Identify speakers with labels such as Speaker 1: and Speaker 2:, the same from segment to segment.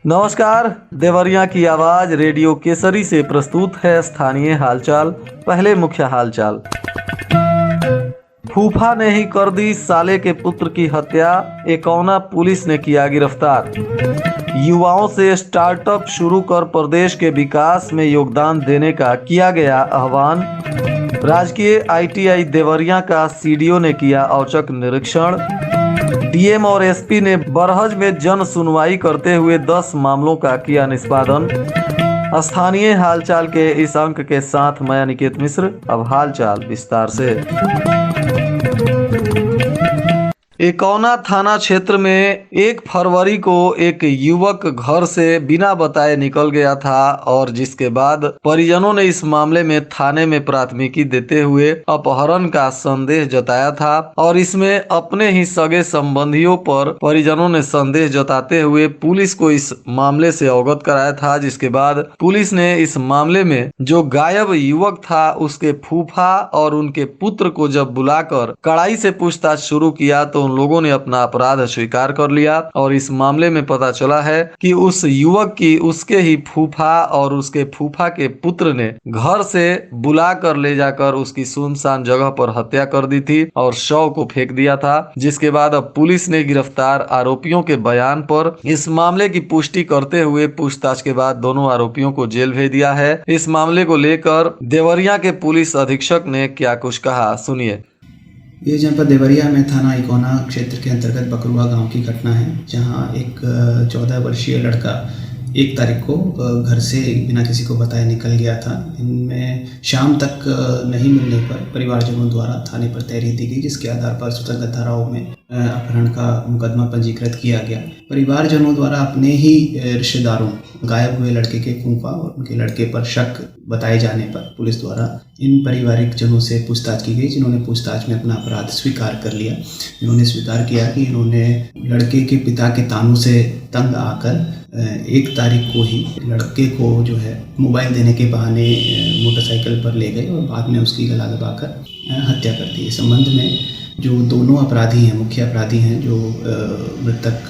Speaker 1: नमस्कार, देवरिया की आवाज रेडियो केसरी से प्रस्तुत है स्थानीय हालचाल। पहले मुख्य हालचाल। फूफा ने ही कर दी साले के पुत्र की हत्या, एकौना पुलिस ने किया गिरफ्तार। युवाओं से स्टार्टअप शुरू कर प्रदेश के विकास में योगदान देने का किया गया आह्वान। राजकीय ITI देवरिया का CDO ने किया औचक निरीक्षण। DM और SP ने बरहज में जन सुनवाई करते हुए 10 मामलों का किया निष्पादन। स्थानीय हालचाल के इस अंक के साथ मैं अनिकेत मिश्र। अब हालचाल विस्तार से। एकौना थाना क्षेत्र में 1 फरवरी को एक युवक घर से बिना बताए निकल गया था और जिसके बाद परिजनों ने इस मामले में थाने में प्राथमिकी देते हुए अपहरण का संदेह जताया था और इसमें अपने ही सगे संबंधियों पर परिजनों ने संदेह जताते हुए पुलिस को इस मामले से अवगत कराया था। जिसके बाद पुलिस ने इस मामले में जो गायब युवक था उसके फूफा और उनके पुत्र को जब बुलाकर कड़ाई से पूछताछ शुरू किया तो लोगों ने अपना अपराध स्वीकार कर लिया और इस मामले में पता चला है कि उस युवक की उसके ही फूफा और उसके फूफा के पुत्र ने घर से बुलाकर ले जाकर उसकी सुनसान जगह पर हत्या कर दी थी और शव को फेंक दिया था। जिसके बाद अब पुलिस ने गिरफ्तार आरोपियों के बयान पर इस मामले की पुष्टि करते हुए पूछताछ के बाद दोनों आरोपियों को जेल भेज दिया है। इस मामले को लेकर देवरिया के पुलिस अधीक्षक ने क्या कुछ कहा, सुनिए।
Speaker 2: ये जनपद देवरिया में थाना इकोना क्षेत्र के अंतर्गत बकरुआ गांव की घटना है, जहां एक 14 वर्षीय लड़का 1 तारीख को घर से बिना किसी को बताए निकल गया था। इनमें शाम तक नहीं मिलने पर परिवारजनों द्वारा थाने पर तहरीर दी गई, जिसके आधार पर स्वतंत्र धाराओं में अपहरण का मुकदमा पंजीकृत किया गया। परिवारजनों द्वारा अपने ही रिश्तेदारों गायब हुए लड़के के फूफा और उनके लड़के पर शक बताए जाने पर पुलिस द्वारा इन पारिवारिक जनों से पूछताछ की गई, जिन्होंने पूछताछ में अपना अपराध स्वीकार कर लिया। इन्होंने स्वीकार किया कि इन्होंने लड़के के पिता के तानों से तंग आकर 1 तारीख को ही लड़के को जो है मोबाइल देने के बहाने मोटरसाइकिल पर ले गए और बाद में उसकी गला दबाकर हत्या कर दी। इस संबंध में जो दोनों अपराधी हैं, मुख्य अपराधी हैं, जो मृतक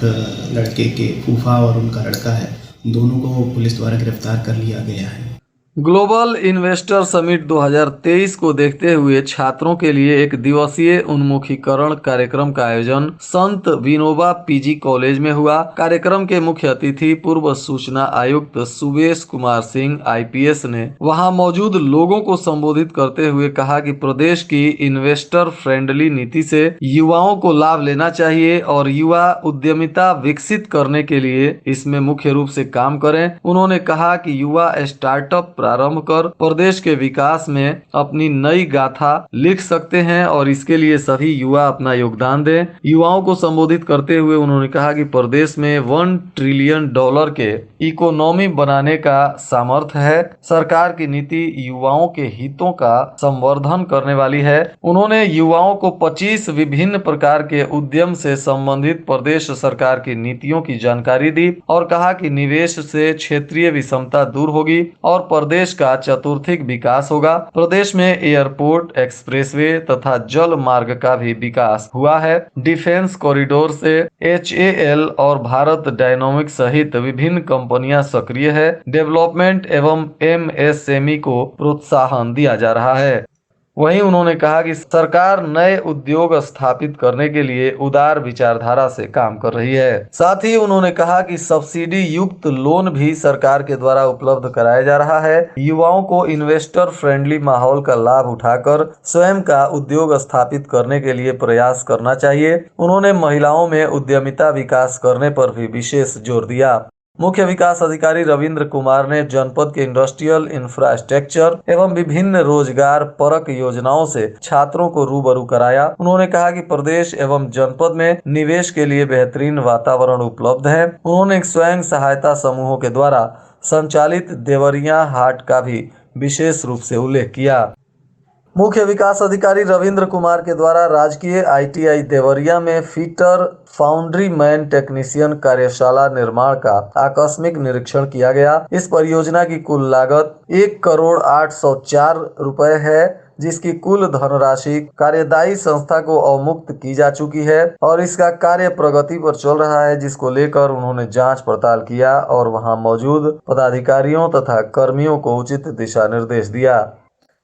Speaker 2: लड़के के फूफा और उनका लड़का है, दोनों को पुलिस द्वारा गिरफ्तार कर लिया गया है।
Speaker 1: ग्लोबल इन्वेस्टर समिट 2023 को देखते हुए छात्रों के लिए 1 दिवसीय उन्मुखीकरण कार्यक्रम का आयोजन संत विनोबा PG कॉलेज में हुआ। कार्यक्रम के मुख्य अतिथि पूर्व सूचना आयुक्त सुबेश कुमार सिंह IPS ने वहां मौजूद लोगों को संबोधित करते हुए कहा कि प्रदेश की इन्वेस्टर फ्रेंडली नीति से युवाओं को लाभ लेना चाहिए और युवा उद्यमिता विकसित करने के लिए इसमें मुख्य रूप से काम करें। उन्होंने कहा कि युवा स्टार्टअप प्रारंभ कर प्रदेश के विकास में अपनी नई गाथा लिख सकते हैं और इसके लिए सभी युवा अपना योगदान दें। युवाओं को संबोधित करते हुए उन्होंने कहा कि प्रदेश में $1 ट्रिलियन के इकोनॉमी बनाने का सामर्थ्य है। सरकार की नीति युवाओं के हितों का संवर्धन करने वाली है। उन्होंने युवाओं को 25 विभिन्न प्रकार के उद्यम से संबंधित प्रदेश सरकार की नीतियों की जानकारी दी और कहा कि निवेश से क्षेत्रीय विषमता दूर होगी और प्रदेश का चतुर्थिक विकास होगा। प्रदेश में एयरपोर्ट, एक्सप्रेसवे तथा जल मार्ग का भी विकास हुआ है। डिफेंस कॉरिडोर से HAL और भारत डायनामिक्स सहित विभिन्न कंपनियां सक्रिय है। डेवलपमेंट एवं MSME को प्रोत्साहन दिया जा रहा है। वहीं उन्होंने कहा कि सरकार नए उद्योग स्थापित करने के लिए उदार विचारधारा से काम कर रही है। साथ ही उन्होंने कहा कि सब्सिडी युक्त लोन भी सरकार के द्वारा उपलब्ध कराया जा रहा है। युवाओं को इन्वेस्टर फ्रेंडली माहौल का लाभ उठाकर स्वयं का उद्योग स्थापित करने के लिए प्रयास करना चाहिए। उन्होंने महिलाओं में उद्यमिता विकास करने पर भी विशेष जोर दिया। मुख्य विकास अधिकारी रविंद्र कुमार ने जनपद के इंडस्ट्रियल इंफ्रास्ट्रक्चर एवं विभिन्न रोजगार परक योजनाओं से छात्रों को रूबरू कराया। उन्होंने कहा कि प्रदेश एवं जनपद में निवेश के लिए बेहतरीन वातावरण उपलब्ध है। उन्होंने स्वयं सहायता समूहों के द्वारा संचालित देवरिया हाट का भी विशेष रूप से उल्लेख किया। मुख्य विकास अधिकारी रविंद्र कुमार के द्वारा राजकीय ITI देवरिया में फिटर फाउंड्री मैन टेक्नीशियन कार्यशाला निर्माण का आकस्मिक निरीक्षण किया गया। इस परियोजना की कुल लागत 1,08,04 रुपए है, जिसकी कुल धनराशि कार्यदायी संस्था को अवमुक्त की जा चुकी है और इसका कार्य प्रगति पर चल रहा है, जिसको लेकर उन्होंने जांच पड़ताल किया और वहां मौजूद पदाधिकारियों तथा कर्मियों को उचित दिशा निर्देश दिया।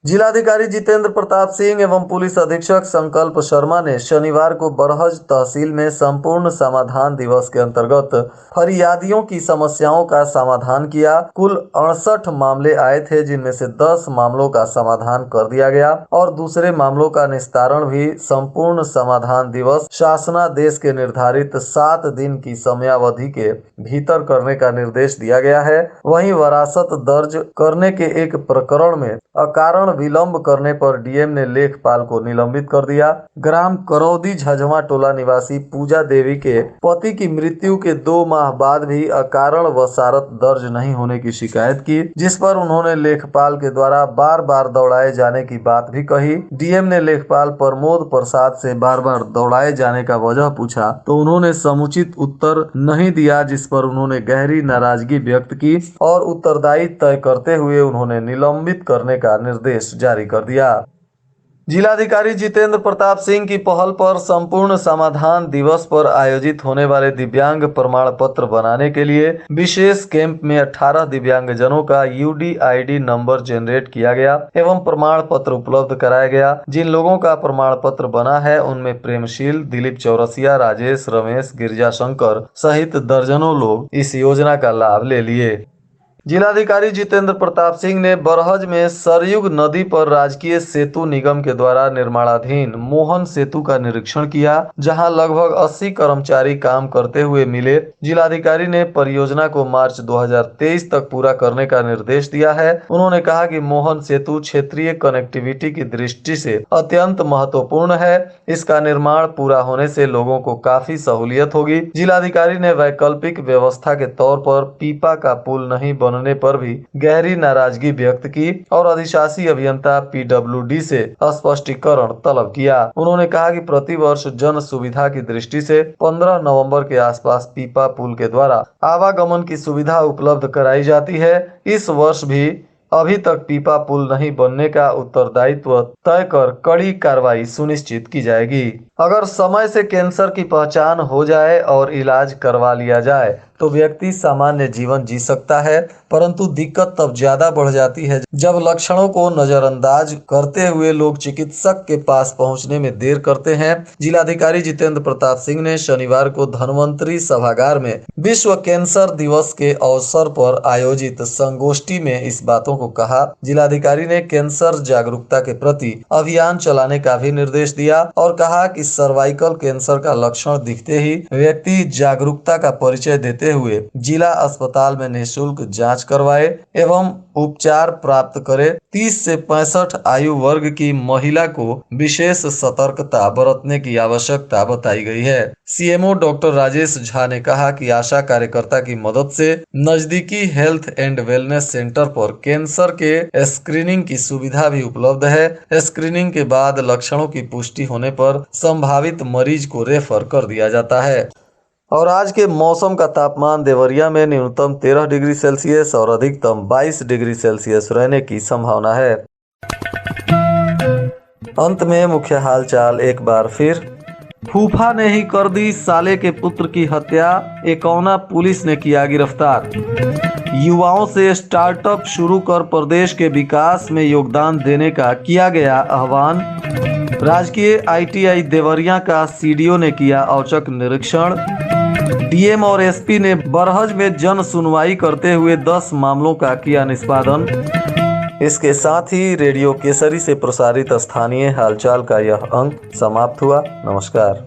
Speaker 1: जिलाधिकारी जितेंद्र प्रताप सिंह एवं पुलिस अधीक्षक संकल्प शर्मा ने शनिवार को बरहज तहसील में संपूर्ण समाधान दिवस के अंतर्गत फरियादियों की समस्याओं का समाधान किया। कुल 68 मामले आए थे, जिनमें से 10 मामलों का समाधान कर दिया गया और दूसरे मामलों का निस्तारण भी संपूर्ण समाधान दिवस शासनादेश के निर्धारित 7 दिन की समयावधि के भीतर करने का निर्देश दिया गया है। वहीं वरासत दर्ज करने के एक प्रकरण में अकारण विलंब करने पर डीएम ने लेखपाल को निलंबित कर दिया। ग्राम करौदी झझवा टोला निवासी पूजा देवी के पति की मृत्यु के 2 माह बाद भी अकारण वसारत दर्ज नहीं होने की शिकायत की, जिस पर उन्होंने लेखपाल के द्वारा बार बार दौड़ाए जाने की बात भी कही। डीएम ने लेखपाल प्रमोद प्रसाद से बार बार दौड़ाए जाने का वजह पूछा तो उन्होंने समुचित उत्तर नहीं दिया, जिस पर उन्होंने गहरी नाराजगी व्यक्त की और उत्तरदायी तय करते हुए उन्होंने निलंबित करने का निर्देश जारी कर दिया। जिलाधिकारी जितेंद्र प्रताप सिंह की पहल पर संपूर्ण समाधान दिवस पर आयोजित होने वाले दिव्यांग प्रमाण पत्र बनाने के लिए विशेष कैंप में 18 दिव्यांगजनों का यूडीआईडी नंबर जनरेट किया गया एवं प्रमाण पत्र उपलब्ध कराया गया। जिन लोगों का प्रमाण पत्र बना है उनमें प्रेमशील, दिलीप चौरसिया, राजेश, रमेश, गिरजा शंकर सहित दर्जनों लोग इस योजना का लाभ ले लिए। जिलाधिकारी जितेंद्र प्रताप सिंह ने बरहज में सरयुग नदी पर राजकीय सेतु निगम के द्वारा निर्माणाधीन मोहन सेतु का निरीक्षण किया, जहां लगभग 80 कर्मचारी काम करते हुए मिले। जिलाधिकारी ने परियोजना को मार्च 2023 तक पूरा करने का निर्देश दिया है। उन्होंने कहा कि मोहन सेतु क्षेत्रीय कनेक्टिविटी की दृष्टि से अत्यंत महत्वपूर्ण है। इसका निर्माण पूरा होने से लोगों को काफी सहूलियत होगी। जिलाधिकारी ने वैकल्पिक व्यवस्था के तौर पर पीपा का पुल नहीं बनने पर भी गहरी नाराजगी व्यक्त की और अधिशासी अभियंता पीडब्ल्यूडी से स्पष्टीकरण तलब किया। उन्होंने कहा कि प्रतिवर्ष जन सुविधा की दृष्टि से 15 नवंबर के आसपास पीपा पुल के द्वारा आवागमन की सुविधा उपलब्ध कराई जाती है। इस वर्ष भी अभी तक पीपा पुल नहीं बनने का उत्तरदायित्व तय कर कड़ी कार्रवाई सुनिश्चित की जाएगी। अगर समय से कैंसर की पहचान हो जाए और इलाज करवा लिया जाए तो व्यक्ति सामान्य जीवन जी सकता है, परंतु दिक्कत तब ज्यादा बढ़ जाती है जब लक्षणों को नजरअंदाज करते हुए लोग चिकित्सक के पास पहुंचने में देर करते हैं। जिलाधिकारी जितेंद्र प्रताप सिंह ने शनिवार को धन्वंतरी सभागार में विश्व कैंसर दिवस के अवसर पर आयोजित संगोष्ठी में इस बातों को कहा। जिलाधिकारी ने कैंसर जागरूकता के प्रति अभियान चलाने का भी निर्देश दिया और कहा कि सर्वाइकल कैंसर का लक्षण दिखते ही व्यक्ति जागरूकता का परिचय देते हुए जिला अस्पताल में निःशुल्क जांच करवाए एवं उपचार प्राप्त करे। 30 से 65 आयु वर्ग की महिला को विशेष सतर्कता बरतने की आवश्यकता बताई गई है। सीएमओ डॉक्टर राजेश झा ने कहा कि आशा कार्यकर्ता की मदद से नजदीकी हेल्थ एंड वेलनेस सेंटर पर कैंसर के स्क्रीनिंग की सुविधा भी उपलब्ध है। स्क्रीनिंग के बाद लक्षणों की पुष्टि होने पर संभावित मरीज को रेफर कर दिया जाता है। और आज के मौसम का तापमान देवरिया में न्यूनतम 13 डिग्री सेल्सियस और अधिकतम 22 डिग्री सेल्सियस रहने की संभावना है। अंत में मुख्य हालचाल एक बार फिर। फूफा ने ही कर दी साले के पुत्र की हत्या, एकौना पुलिस ने किया गिरफ्तार। युवाओं से स्टार्टअप शुरू कर प्रदेश के विकास में योगदान देने का किया गया आह्वान। राजकीय आईटीआई देवरिया का सीडीओ ने किया औचक निरीक्षण। डीएम और एसपी ने बरहज में जन सुनवाई करते हुए 10 मामलों का किया निष्पादन। इसके साथ ही रेडियो केसरी से प्रसारित स्थानीय हालचाल का यह अंक समाप्त हुआ। नमस्कार।